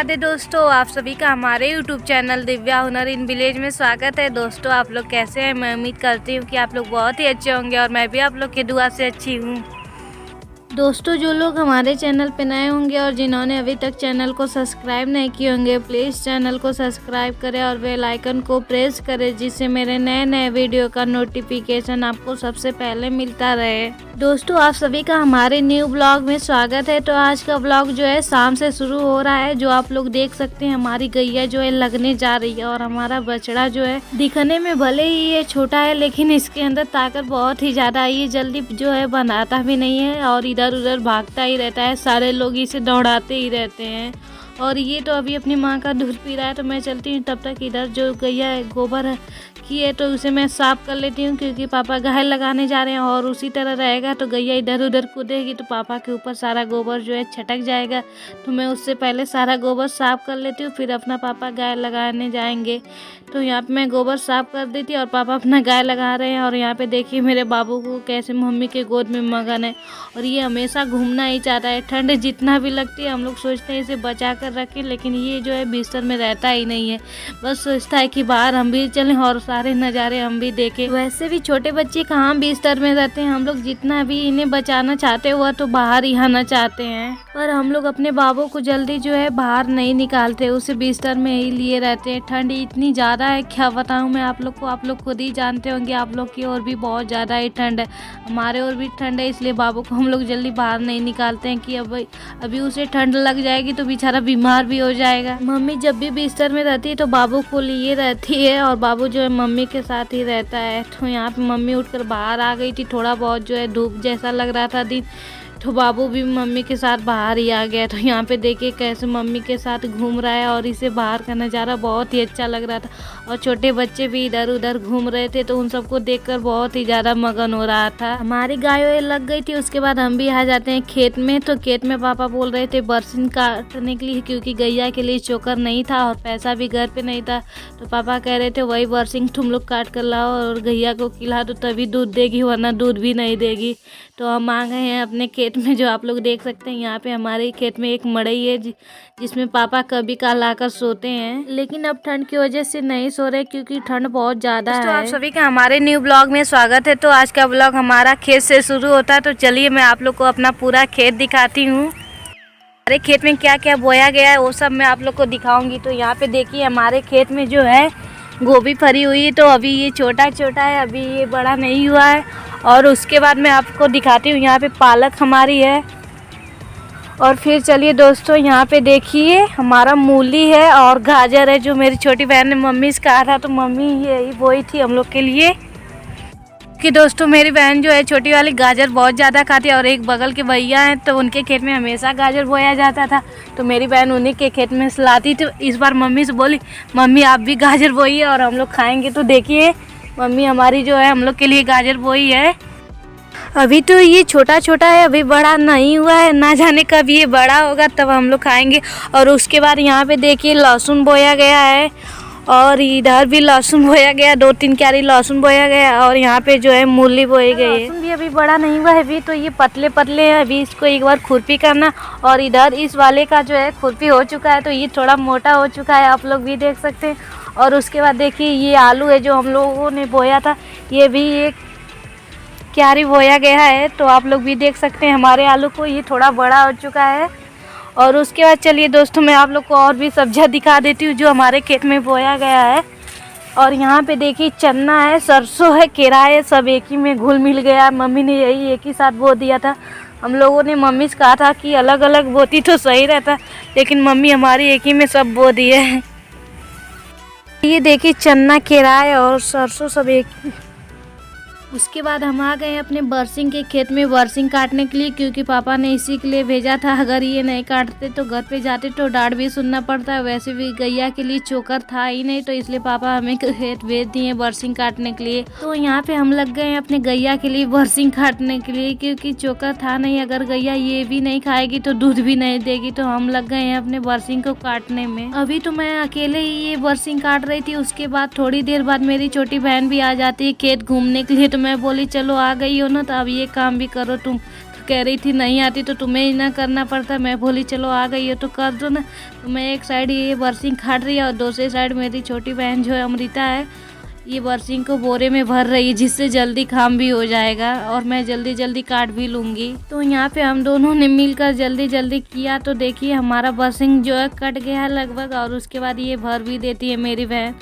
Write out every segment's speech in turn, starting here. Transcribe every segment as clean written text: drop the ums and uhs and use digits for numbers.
राधे दोस्तों, आप सभी का हमारे YouTube चैनल दिव्या हुनर इन विलेज में स्वागत है। दोस्तों, आप लोग कैसे हैं? मैं उम्मीद करती हूँ कि आप लोग बहुत ही अच्छे होंगे और मैं भी आप लोग की दुआ से अच्छी हूँ। दोस्तों, जो लोग हमारे चैनल पे नए होंगे और जिन्होंने अभी तक चैनल को सब्सक्राइब नहीं किए होंगे, प्लीज़ चैनल को सब्सक्राइब करें और बेल आइकन को प्रेस करें, जिससे मेरे नए नए वीडियो का नोटिफिकेशन आपको सबसे पहले मिलता रहे। दोस्तों, आप सभी का हमारे न्यू ब्लॉग में स्वागत है। तो आज का ब्लॉग जो है शाम से शुरू हो रहा है। जो आप लोग देख सकते हैं, हमारी गैया जो है लगने जा रही है और हमारा बछड़ा जो है दिखने में भले ही ये छोटा है, लेकिन इसके अंदर ताकत बहुत ही ज़्यादा है। ये जल्दी जो है बनाता भी नहीं है और इधर उधर भागता ही रहता है। सारे लोग इसे दौड़ाते ही रहते हैं। और ये तो अभी अपनी माँ का दूध पी रहा है, तो मैं चलती हूँ। तब तक इधर जो गैया है गोबर है की है, तो उसे मैं साफ कर लेती हूँ, क्योंकि पापा घायल लगाने जा रहे हैं और उसी तरह रहेगा तो गैया इधर उधर कूदेगी तो पापा के ऊपर सारा गोबर जो है छटक जाएगा। तो मैं उससे पहले सारा गोबर साफ कर लेती हूँ, फिर अपना पापा गाय लगाने जाएंगे। तो यहाँ पे मैं गोबर साफ कर देती और पापा अपना गाय लगा रहे हैं। और यहाँ पे देखिए मेरे बाबू को कैसे मम्मी के गोद में मगन है और ये हमेशा घूमना ही चाहता है। ठंड जितना भी लगती है, हम लोग सोचते हैं इसे बचा कर रखें, लेकिन ये जो है बिस्तर में रहता ही नहीं है। बस सोचता है कि बाहर हम भी चलें और सारे नज़ारे हम भी देखें। वैसे भी छोटे बच्चे कहाँ बिस्तर में रहते हैं। हम लोग जितना भी इन्हें बचाना चाहते हुआ तो बाहर ही आना चाहते हैं, पर हम लोग अपने बाबू को जल्दी जो है बाहर नहीं निकालते, उसे बिस्तर में ही लिए रहते हैं। ठंड इतनी ज़्यादा है, क्या बताऊँ मैं आप लोग को। आप लोग खुद ही जानते होंगे, आप लोग की और भी बहुत ज़्यादा ही ठंड है, हमारे और भी ठंड है। इसलिए बाबू को हम लोग जल्दी बाहर नहीं निकालते हैं कि अभी उसे ठंड लग जाएगी तो बेचारा बीमार भी हो जाएगा। मम्मी जब भी बिस्तर में रहती है तो बाबू को लिए रहती है और बाबू जो है मम्मी के साथ ही रहता है। तो यहाँ पे मम्मी उठकर बाहर आ गई थी। थोड़ा बहुत जो है धूप जैसा लग रहा था दिन, तो बाबू भी मम्मी के साथ बाहर ही आ गया। तो यहाँ पे देखिए कैसे मम्मी के साथ घूम रहा है और इसे बाहर का नज़ारा बहुत ही अच्छा लग रहा था। और छोटे बच्चे भी इधर उधर घूम रहे थे, तो उन सबको देखकर बहुत ही ज़्यादा मगन हो रहा था। हमारी गाय लग गई थी, उसके बाद हम भी आ जाते हैं खेत में। तो खेत में पापा बोल रहे थे बरसिन काटने के लिए, क्योंकि गैया के लिए चोकर नहीं था और पैसा भी घर पे नहीं था। तो पापा कह रहे थे वही बरसिन तुम लोग काट कर लाओ और गैया को खिला दो, तभी दूध देगी, वरना दूध भी नहीं देगी। तो हम आ गए हैं अपने खेत में। जो आप लोग देख सकते हैं, यहाँ पे हमारे खेत में एक मड़ई है जिसमें पापा कभी काल आकर सोते हैं, लेकिन अब ठंड की वजह से नहीं सो रहे क्योंकि ठंड बहुत ज़्यादा है। तो आप सभी का हमारे न्यू ब्लॉग में स्वागत है। तो आज का ब्लॉग हमारा खेत से शुरू होता है। तो चलिए मैं आप लोग को अपना पूरा खेत दिखाती हूँ। हमारे खेत में क्या क्या बोया गया है वो सब मैं आप लोग को दिखाऊंगी। तो यहाँ पे देखिए हमारे खेत में जो है गोभी फरी हुई है। तो अभी ये छोटा छोटा है, अभी ये बड़ा नहीं हुआ है। और उसके बाद मैं आपको दिखाती हूँ, यहाँ पे पालक हमारी है। और फिर चलिए दोस्तों, यहाँ पे देखिए हमारा मूली है और गाजर है, जो मेरी छोटी बहन ने मम्मी से कहा था, तो मम्मी यही बोई थी हम लोग के लिए। कि दोस्तों मेरी बहन जो है छोटी वाली गाजर बहुत ज़्यादा खाती है और एक बगल के भैया हैं, तो उनके खेत में हमेशा गाजर बोया जाता था, तो मेरी बहन उन्हीं के खेत में से लाती। तो इस बार मम्मी से बोली मम्मी आप भी गाजर बोइए और हम लोग खाएंगे। तो देखिए मम्मी हमारी जो है हम लोग के लिए गाजर बोई है। अभी तो ये छोटा छोटा है, अभी बड़ा नहीं हुआ है, ना जाने कब ये बड़ा होगा तब हम लोग खाएंगे। और उसके बाद यहाँ पे देखिए लहसुन बोया गया है और इधर भी लहसुन बोया गया, 2-3 क्यारी लहसुन बोया गया। और यहाँ पे जो है मूली बोई गई है। लहसुन भी अभी बड़ा नहीं हुआ है, अभी तो ये पतले पतले हैं, अभी इसको एक बार खुरपी करना। और इधर इस वाले का जो है खुरपी हो चुका है, तो ये थोड़ा मोटा हो चुका है, आप लोग भी देख सकते हैं। और उसके बाद देखिए ये आलू है जो हम लोगों ने बोया था, ये भी एक क्यारी बोया गया है, तो आप लोग भी देख सकते हैं हमारे आलू को, ये थोड़ा बड़ा हो चुका है। और उसके बाद चलिए दोस्तों मैं आप लोग को और भी सब्जियां दिखा देती हूँ जो हमारे खेत में बोया गया है। और यहाँ पे देखिए चन्ना है, सरसों है, केरा है, सब एक ही में घुल मिल गया। मम्मी ने यही एक ही साथ बो दिया था। हम लोगों ने मम्मी से कहा था कि अलग अलग बोती तो सही रहता, लेकिन मम्मी हमारी एक ही में सब बो दिए हैं। ये देखिए चन्ना, केरा और सरसों सब एक। उसके बाद हम आ गए अपने बरसिंग के खेत में बरसिंग काटने के लिए, क्योंकि पापा ने इसी के लिए भेजा था। अगर ये नहीं काटते तो घर पे जाते तो डांट भी सुनना पड़ता है। वैसे भी गैया के लिए चोकर था ही नहीं, तो इसलिए पापा हमें खेत भेज दिए बरसिंग काटने के लिए। तो यहाँ पे हम लग गए अपने गैया के लिए बरसिंग काटने के लिए, क्योंकि चोकर था नहीं। अगर गैया ये भी नहीं खाएगी तो दूध भी नहीं देगी, तो हम लग गए हैं अपने बरसिंग को काटने में। अभी तो मैं अकेले ही ये बरसिंग काट रही थी। उसके बाद थोड़ी देर बाद मेरी छोटी बहन भी आ जाती है खेत घूमने के लिए, तो मैं बोली चलो आ गई हो ना, तो अब ये काम भी करो तुम। तो कह रही थी नहीं आती तो तुम्हें ही ना करना पड़ता। मैं बोली चलो आ गई हो तो कर दो ना। तो मैं एक साइड ये बरसिंग काट रही है और दूसरी साइड मेरी छोटी बहन जो है अमृता है, ये बरसिंग को बोरे में भर रही है, जिससे जल्दी काम भी हो जाएगा और मैं जल्दी जल्दी काट भी लूँगी। तो यहाँ पे हम दोनों ने मिलकर जल्दी जल्दी किया। तो देखिए हमारा बरसिंग जो है कट गया है लगभग, और उसके बाद ये भर भी देती है मेरी बहन।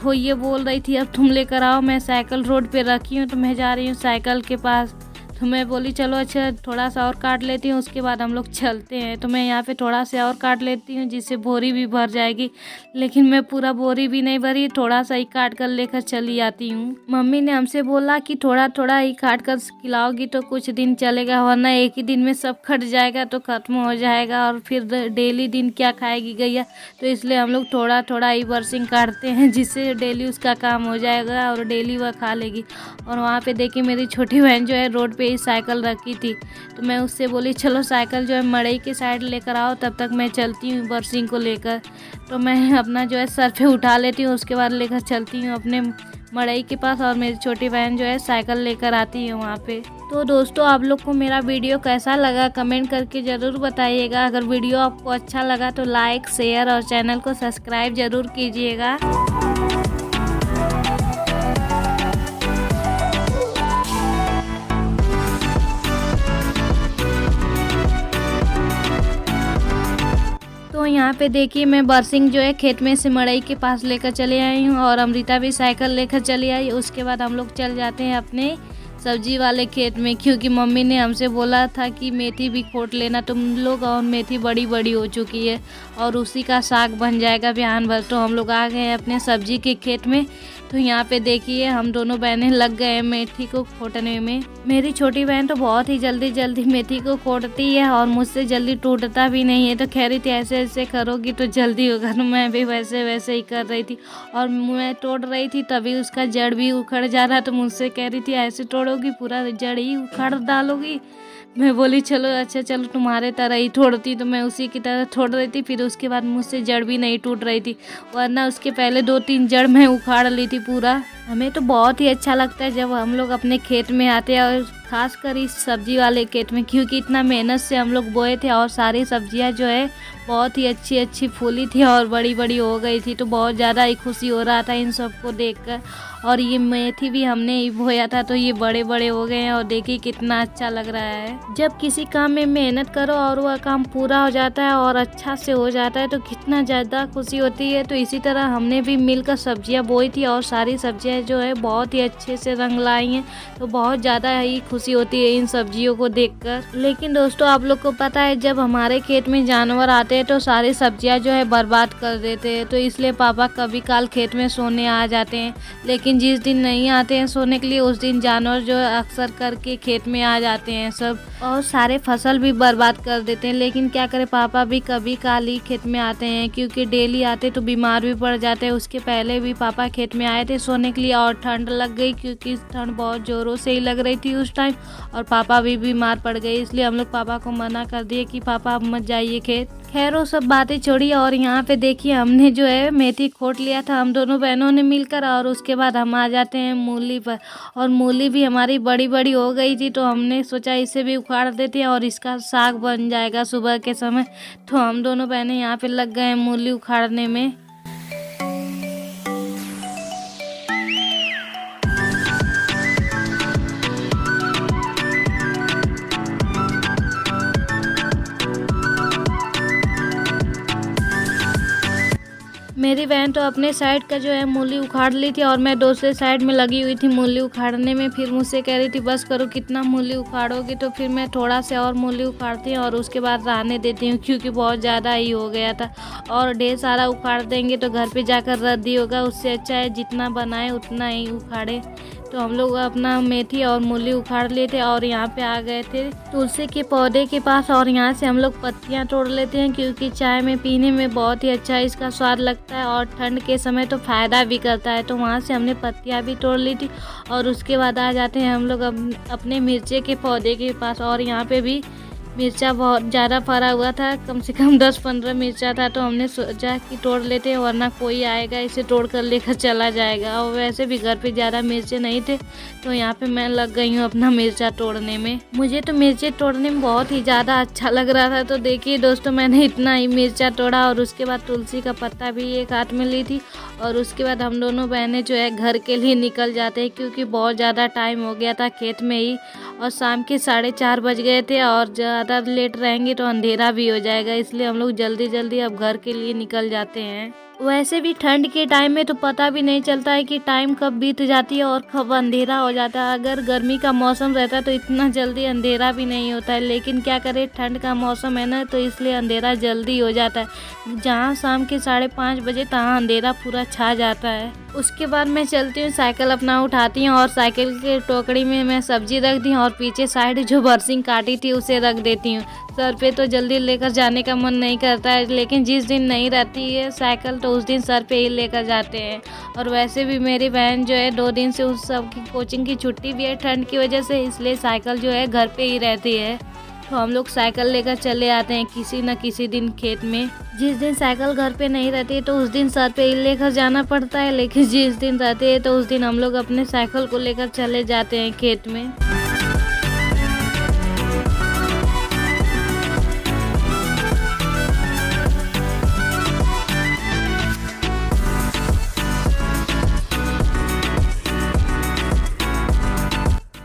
तो ये बोल रही थी अब तुम लेकर आओ। मैं साइकिल रोड पे रखी हूँ तो मैं जा रही हूँ साइकिल के पास। तो मैं बोली चलो अच्छा थोड़ा सा और काट लेती हूँ, उसके बाद हम लोग चलते हैं। तो मैं यहाँ पे थोड़ा सा और काट लेती हूँ जिससे बोरी भी भर जाएगी, लेकिन मैं पूरा बोरी भी नहीं भरी, थोड़ा सा ही काट कर लेकर चली आती हूँ। मम्मी ने हमसे बोला कि थोड़ा थोड़ा ही काट कर खिलाओगी तो कुछ दिन चलेगा, वरना एक ही दिन में सब खट जाएगा तो खत्म हो जाएगा और फिर डेली दिन क्या खाएगी गैया। तो इसलिए हम लोग थोड़ा थोड़ा ही बरसिंग काटते हैं, जिससे डेली उसका काम हो जाएगा और डेली वह खा लेगी। और वहाँ पे देखिए मेरी छोटी बहन जो है रोड पे साइकिल रखी थी, तो मैं उससे बोली चलो साइकिल जो है मड़ई के साइड लेकर आओ, तब तक मैं चलती हूँ बरसिंग को लेकर। तो मैं अपना जो है सर पे उठा लेती हूँ, उसके बाद लेकर चलती हूँ अपने मड़ई के पास और मेरी छोटी बहन जो है साइकिल लेकर आती है वहाँ पे। तो दोस्तों आप लोग को मेरा वीडियो कैसा लगा कमेंट करके ज़रूर बताइएगा। अगर वीडियो आपको अच्छा लगा तो लाइक शेयर और चैनल को सब्सक्राइब ज़रूर कीजिएगा। तो यहाँ पे देखिए मैं बरसिंग जो है खेत में से मड़ई के पास लेकर चले आई हूँ और अमृता भी साइकिल लेकर चली आई। उसके बाद हम लोग चल जाते हैं अपने सब्जी वाले खेत में, क्योंकि मम्मी ने हमसे बोला था कि मेथी भी खोट लेना तुम लोग, और मेथी बड़ी बड़ी हो चुकी है और उसी का साग बन जाएगा बिहान भर। तो हम लोग आ गए हैं अपने सब्जी के खेत में। तो यहाँ पे देखिए हम दोनों बहनें लग गए हैं मेथी को खोटने में। मेरी छोटी बहन तो बहुत ही जल्दी जल्दी मेथी को खोटती है और मुझसे जल्दी टूटता भी नहीं है। तो कह रही थी ऐसे ऐसे करोगी तो जल्दी होगा। तो मैं भी वैसे वैसे ही कर रही थी और मैं तोड़ रही थी, तभी उसका जड़ भी उखड़ जा रहा। तो मुझसे कह रही थी ऐसे तोड़ोगी पूरा जड़ ही उखाड़ डालोगी। मैं बोली चलो अच्छा चलो तुम्हारे तरह ही तोड़ती। तो मैं उसी की तरह तोड़ रही थी। फिर उसके बाद मुझसे जड़ भी नहीं टूट रही थी, वरना उसके पहले 2-3 जड़ मैं उखाड़ ली थी पूरा। हमें तो बहुत ही अच्छा लगता है जब हम लोग अपने खेत में आते हैं, और खासकर इस सब्जी वाले खेत में, क्योंकि इतना मेहनत से हम लोग बोए थे और सारी सब्जियां जो है बहुत ही अच्छी अच्छी फूली थी और बड़ी बड़ी हो गई थी। तो बहुत ज़्यादा ही खुशी हो रहा था इन सबको देखकर। और ये मेथी भी हमने ही बोया था तो ये बड़े बड़े हो गए हैं और देखिए कितना अच्छा लग रहा है। जब किसी काम में मेहनत करो और वह काम पूरा हो जाता है और अच्छा से हो जाता है तो कितना ज़्यादा खुशी होती है। तो इसी तरह हमने भी मिलकर सब्जियां बोई थी और सारी सब्जियां जो है बहुत ही अच्छे से रंग लाई हैं। तो बहुत ज़्यादा ही खुशी होती है इन सब्जियों को देखकर। लेकिन दोस्तों आप लोग को पता है जब हमारे खेत में जानवर आते हैं तो सारी सब्जियां जो है बर्बाद कर देते हैं। तो इसलिए पापा कभी काल खेत में सोने आ जाते हैं, लेकिन जिस दिन नहीं आते हैं सोने के लिए उस दिन जानवर जो है अक्सर करके खेत में आ जाते हैं सब, और सारे फसल भी बर्बाद कर देते हैं। लेकिन क्या करें पापा भी कभी काल ही खेत में आते हैं, क्योंकि डेली आते तो बीमार भी पड़ जाते हैं। उसके पहले भी पापा खेत में आए थे सोने के लिए और ठंड लग गई, क्योंकि ठंड बहुत जोरों से ही लग रही थी उस टाइम, और पापा भी बीमार पड़ गए। इसलिए हम लोग पापा को मना कर दिए कि पापा अब मत जाइए खेत। खैर वो सब बातें छोड़िए और यहाँ पे देखिए हमने जो है मेथी खोट लिया था हम दोनों बहनों ने मिलकर, और उसके बाद हम आ जाते हैं मूली पर। और मूली भी हमारी बड़ी बड़ी हो गई थी तो हमने सोचा इसे भी उखाड़ देते हैं और इसका साग बन जाएगा सुबह के समय। तो हम दोनों बहनें यहाँ पे लग गए हैं मूली उखाड़ने में। मेरी बहन तो अपने साइड का जो है मूली उखाड़ ली थी और मैं दूसरे साइड में लगी हुई थी मूली उखाड़ने में। फिर मुझसे कह रही थी बस करो कितना मूली उखाड़ोगी। तो फिर मैं थोड़ा से और मूली उखाड़ती हूँ और उसके बाद रहने देती हूँ, क्योंकि बहुत ज़्यादा ही हो गया था और ढेर सारा उखाड़ देंगे तो घर पे जाकर रद्दी होगा। उससे अच्छा है जितना बनाए उतना ही उखाड़े। तो हम लोग अपना मेथी और मूली उखाड़ लिए थे और यहाँ पे आ गए थे तुलसी के पौधे के पास, और यहाँ से हम लोग पत्तियाँ तोड़ लेते हैं, क्योंकि चाय में पीने में बहुत ही अच्छा इसका स्वाद लगता है और ठंड के समय तो फ़ायदा भी करता है। तो वहाँ से हमने पत्तियाँ भी तोड़ ली थी और उसके बाद आ जाते हैं हम लोग अपने मिर्चे के पौधे के पास, और यहाँ पे भी मिर्चा बहुत ज़्यादा फरा हुआ था, कम से कम 10-15 मिर्चा था। तो हमने सोचा कि तोड़ लेते हैं, वरना कोई आएगा इसे तोड़ कर लेकर चला जाएगा। और वैसे भी घर पे ज़्यादा मिर्चे नहीं थे, तो यहाँ पे मैं लग गई हूँ अपना मिर्चा तोड़ने में। मुझे तो मिर्चे तोड़ने में बहुत ही ज़्यादा अच्छा लग रहा था। तो देखिए दोस्तों, मैंने इतना ही मिर्चा तोड़ा और उसके बाद तुलसी का पत्ता भी एक हाथ में ली थी। और उसके बाद हम दोनों बहनें जो है घर के लिए निकल जाते हैं, क्योंकि बहुत ज़्यादा टाइम हो गया था खेत में ही, और शाम के 4:30 बज गए थे। और ज़्यादा लेट रहेंगे तो अंधेरा भी हो जाएगा, इसलिए हम लोग जल्दी जल्दी अब घर के लिए निकल जाते हैं। वैसे भी ठंड के टाइम में तो पता भी नहीं चलता है कि टाइम कब बीत जाती है और कब अंधेरा हो जाता है। अगर गर्मी का मौसम रहता है तो इतना जल्दी अंधेरा भी नहीं होता है, लेकिन क्या करें, ठंड का मौसम है ना, तो इसलिए अंधेरा जल्दी हो जाता है। जहाँ शाम के 5:30 बजे तहाँ अंधेरा पूरा छा जाता है। उसके बाद मैं चलती हूँ, साइकिल अपना उठाती हूँ और साइकिल के टोकरी में मैं सब्जी रख दी हूँ और पीछे साइड जो बरसिंग काटी थी उसे रख देती हूँ। सर पे तो जल्दी लेकर जाने का मन नहीं करता है, लेकिन जिस दिन नहीं रहती है साइकिल तो उस दिन सर पे ही लेकर जाते हैं। और वैसे भी मेरी बहन जो है 2 दिन से उस सब की कोचिंग की छुट्टी भी है ठंड की वजह से, इसलिए साइकिल जो है घर पे ही रहती है। तो हम लोग साइकिल लेकर चले आते हैं किसी न किसी दिन खेत में। जिस दिन साइकिल घर पे नहीं रहती है तो उस दिन सर पे ही लेकर जाना पड़ता है, लेकिन जिस दिन रहते हैं तो उस दिन हम लोग अपने साइकिल को लेकर चले जाते हैं खेत में।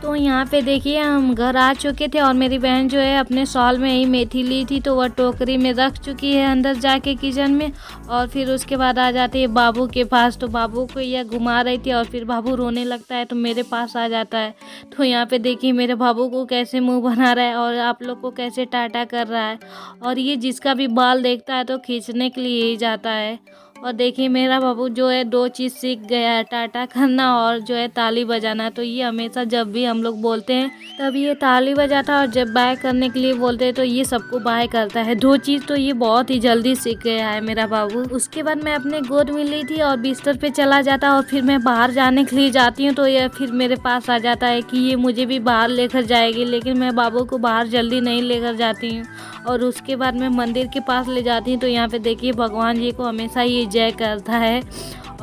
तो यहाँ पे देखिए हम घर आ चुके थे और मेरी बहन जो है अपने शॉल में ही मेथी ली थी, तो वह टोकरी में रख चुकी है अंदर जाके किचन में। और फिर उसके बाद आ जाती है बाबू के पास, तो बाबू को यह घुमा रही थी और फिर बाबू रोने लगता है तो मेरे पास आ जाता है। तो यहाँ पे देखिए मेरे बाबू को कैसे मुँह बना रहा है और आप लोग को कैसे टाटा कर रहा है। और ये जिसका भी बाल देखता है तो खींचने के लिए ही जाता है। और देखिए मेरा बाबू जो है 2 चीज़ सीख गया है, टाटा करना और जो है ताली बजाना। तो ये हमेशा जब भी हम लोग बोलते हैं तब ये ताली बजाता है, और जब बाय करने के लिए बोलते हैं तो ये सबको बाय करता है। 2 चीज़ तो ये बहुत ही जल्दी सीख गया है मेरा बाबू। उसके बाद मैं अपने गोद में ली थी और बिस्तर पे चला जाता और फिर मैं बाहर जाने के लिए जाती हूँ तो ये फिर मेरे पास आ जाता है कि ये मुझे भी बाहर लेकर जाएगी, लेकिन मैं बाबू को बाहर जल्दी नहीं लेकर जाती हूँ। और उसके बाद मैं मंदिर के पास ले जाती हूँ, तो यहाँ पे देखिए भगवान जी को हमेशा ये जय करता है।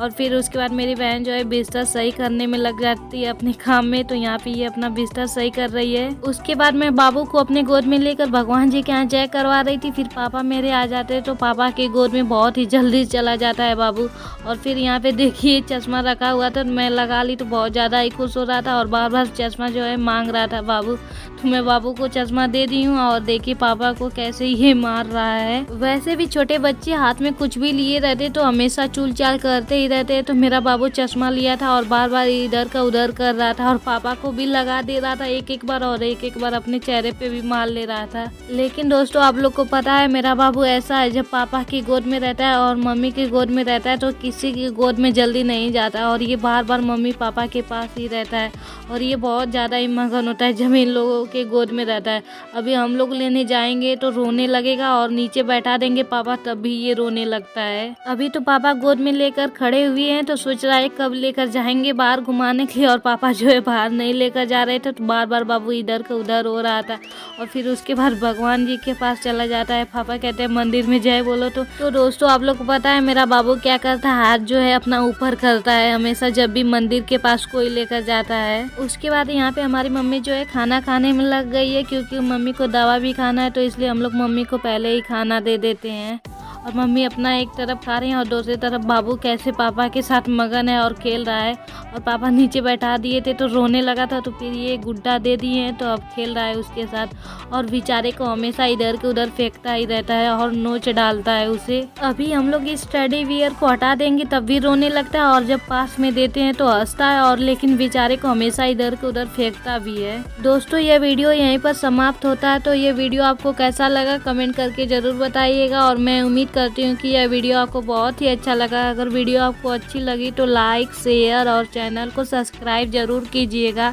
और फिर उसके बाद मेरी बहन जो है बिस्तर सही करने में लग जाती है अपने काम में, तो यहाँ पे ये अपना बिस्तर सही कर रही है। उसके बाद मैं बाबू को अपने गोद में लेकर भगवान जी के यहाँ जय करवा रही थी। फिर पापा मेरे आ जाते हैं तो पापा के गोद में बहुत ही जल्दी चला जाता है बाबू। और फिर यहाँ पे देखिए चश्मा रखा हुआ था, मैं लगा ली तो बहुत ज़्यादा ही खुश हो रहा था और बार बार चश्मा जो है मांग रहा था बाबू। तो मैं बाबू को चश्मा दे दी हूँ और देखिए पापा को कैसे ये मार रहा है। वैसे भी छोटे बच्चे हाथ में कुछ भी लिए रहते तो हमेशा चूल चाल करते ही रहते हैं। तो मेरा बाबू चश्मा लिया था और बार बार इधर का उधर कर रहा था और पापा को भी लगा दे रहा था एक बार, और एक बार अपने चेहरे पे भी मार ले रहा था। लेकिन दोस्तों आप लोग को पता है मेरा बाबू ऐसा है, जब पापा की गोद में रहता है और मम्मी की गोद में रहता है तो किसी की गोद में जल्दी नहीं जाता, और ये बार बार मम्मी पापा के पास ही रहता है। और ये बहुत ज़्यादा ही मगन होता है जब इन लोगों के गोद में रहता है। अभी हम लोग लेने जाएंगे तो रोने लगेगा और नीचे बैठा देंगे पापा, तब भी ये रोने लगता है। अभी तो पापा गोद में लेकर खड़े हुए हैं तो सोच रहा है कब लेकर जाएंगे बाहर घुमाने के लिए, और पापा जो है बाहर नहीं लेकर जा रहे थे तो बार बार बाबू इधर का उधर हो रहा था। और फिर उसके बाद भगवान जी के पास चला जाता है। पापा कहते हैं मंदिर में जय बोलो। तो दोस्तों आप लोग को पता है मेरा बाबू क्या करता है, हाथ जो है अपना ऊपर करता है हमेशा जब भी मंदिर के पास कोई लेकर जाता है। उसके बाद यहाँ पे हमारी मम्मी जो है खाना खाने में लग गई है, क्योंकि मम्मी को दवा भी खाना है, तो इसलिए हम लोग मम्मी को पहले ही खाना दे देते हैं। और मम्मी अपना एक तरफ खा रही हैं और दूसरी तरफ बाबू कैसे पापा के साथ मगन है और खेल रहा है। और पापा नीचे बैठा दिए थे तो रोने लगा था, तो फिर ये गुड्डा दे दिए हैं तो अब खेल रहा है उसके साथ। और बेचारे को हमेशा इधर के उधर फेंकता ही रहता है और नोच डालता है उसे। अभी हम लोग इस स्टडी वियर को हटा देंगे तब भी रोने लगता है, और जब पास में देते हैं तो हंसता है, और लेकिन बेचारे को हमेशा इधर के उधर फेंकता भी है। दोस्तों ये वीडियो यहीं पर समाप्त होता है। तो ये वीडियो आपको कैसा लगा कमेंट करके जरूर बताइएगा, और मैं उम्मीद करती हूँ कि यह वीडियो आपको बहुत ही अच्छा लगा। अगर वीडियो आपको अच्छी लगी तो लाइक शेयर और चैनल को सब्सक्राइब जरूर कीजिएगा।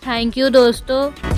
थैंक यू दोस्तों।